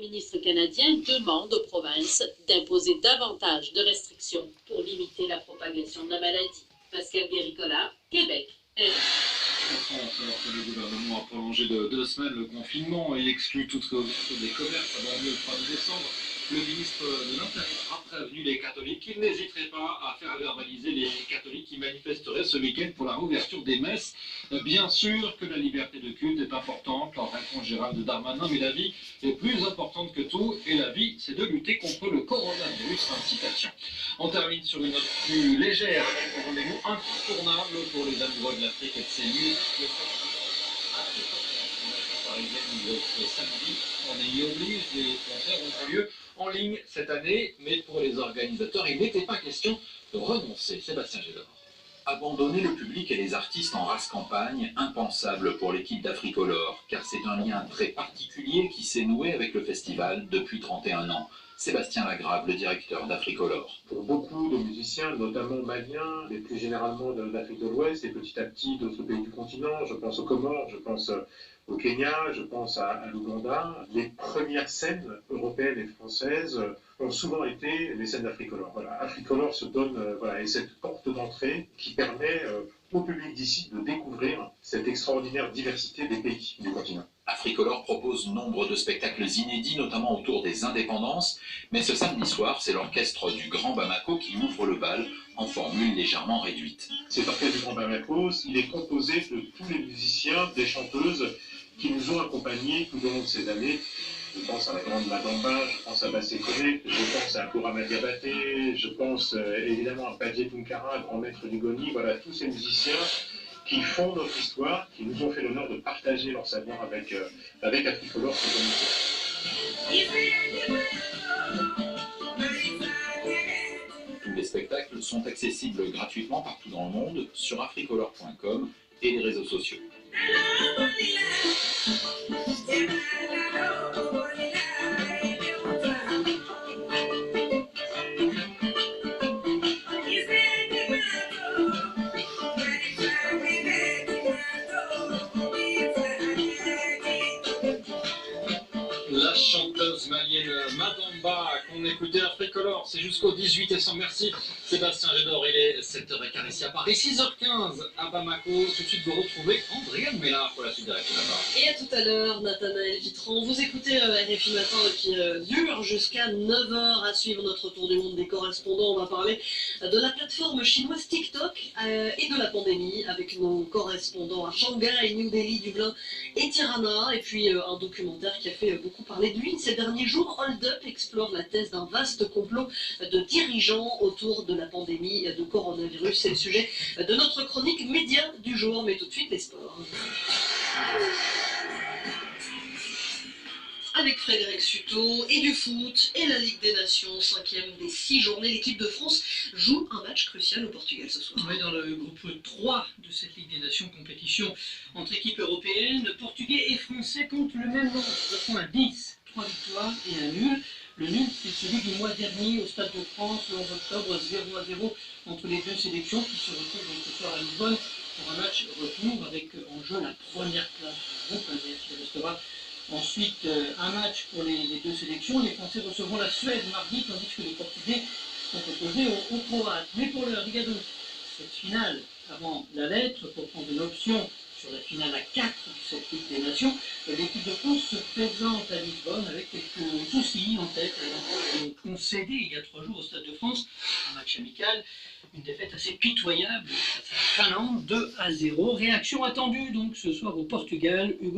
ministre canadien demande aux provinces d'imposer davantage de restrictions pour limiter la propagation de la maladie. Pascal Guéricola, Québec. Alors que le gouvernement a prolongé de 2 semaines le confinement et exclut toute ouverture des commerces avant le 3 décembre, le ministre de l'Intérieur a prévenu les catholiques qu'il n'hésiterait pas à faire verbaliser les catholiques qui manifesteraient ce week-end pour la réouverture des messes. Bien sûr que la liberté de culte est importante, leur réponse Gérald Darmanin, mais la vie est plus importante que tout, et la vie, c'est de lutter contre le coronavirus. Fin de citation. On termine sur une note plus légère, avec un rendez-vous incontournable pour les amoureux de l'Afrique et de ses musiques. Ce samedi, on y oblige, les concerts ont lieu en ligne cette année, mais pour les organisateurs, il n'était pas question de renoncer. Sébastien Gédor. Abandonner le public et les artistes en race campagne, impensable pour l'équipe d'Africolor, car c'est un lien très particulier qui s'est noué avec le festival depuis 31 ans. Sébastien Lagrave, le directeur d'Africolor. Pour beaucoup de musiciens, notamment maliens, mais plus généralement d'Afrique de l'Ouest et petit à petit d'autres pays du continent, je pense aux Comores, je pense au Kenya, je pense à l'Ouganda, les premières scènes européennes et françaises ont souvent été les scènes d'Africolor. Voilà, Africolor se donne et cette porte d'entrée qui permet au public d'ici de découvrir cette extraordinaire diversité des pays du continent. Africolor propose nombre de spectacles inédits, notamment autour des indépendances, mais ce samedi soir, c'est l'orchestre du Grand Bamako qui ouvre le bal en formule légèrement réduite. Cet orchestre du Grand Bamako, il est composé de tous les musiciens, des chanteuses qui nous ont accompagnés tout au long de ces années. Je pense à la grande Madamba, je pense à Bassé Koné, je pense à Kourama Diabaté, je pense évidemment à Padje Tunkara, grand maître du Goni. Voilà, tous ces musiciens qui font notre histoire, qui nous ont fait l'honneur de partager leur savoir avec Africolor. Tous les spectacles sont accessibles gratuitement partout dans le monde sur africolor.com et les réseaux sociaux. La chanteuse malienne Madamba qu'on écoutait à Africolor, c'est jusqu'au 18 décembre. Merci Sébastien Gédor, il est 7h15 ici à Paris, 6h15 à Bamako. Tout de suite vous retrouvez Andréane Mélard pour la suite de RFI Matin. Et à tout à l'heure, Nathanaël Vitran. Vous écoutez RFI Matin qui dure jusqu'à 9h à suivre notre tour du monde des correspondants. On va parler de la plateforme chinoise TikTok et de la pandémie avec nos correspondants à Shanghai, New Delhi, Dublin et Tirana. Et puis un documentaire qui a fait beaucoup parler de lui ces derniers jours. Hold Up explore la thèse d'un vaste complot de dirigeants autour de la pandémie de coronavirus. C'est le sujet de notre chronique média du jour. Mais tout de suite, les sports. Avec Frédéric Suto et du foot et la Ligue des Nations, 5e des 6 journées, l'équipe de France joue un match crucial au Portugal ce soir. Oui, dans le groupe 3 de cette Ligue des Nations, compétition entre équipes européennes, Portugais et Français comptent le même nombre de points, 10, 3 victoires et un nul. Le nul, c'est celui du mois dernier au Stade de France, le 11 octobre, 0-0 entre les deux sélections qui se retrouvent donc ce soir à Lisbonne pour un match retour avec en jeu la première place du groupe. Il restera ensuite un match pour les deux sélections. Les Français recevront la Suède mardi, tandis que les Portugais sont opposés aux Croates. Mais pour l'heure, regardons cette finale avant la lettre pour prendre une option sur la finale à 4 de cette Ligue des Nations. L'équipe de France se présente à Lisbonne avec quelques soucis en tête. Elle a concédé il y a 3 jours au Stade de France un match amical, une défaite assez pitoyable face à la Finlande, 2-0. Réaction attendue donc ce soir au Portugal.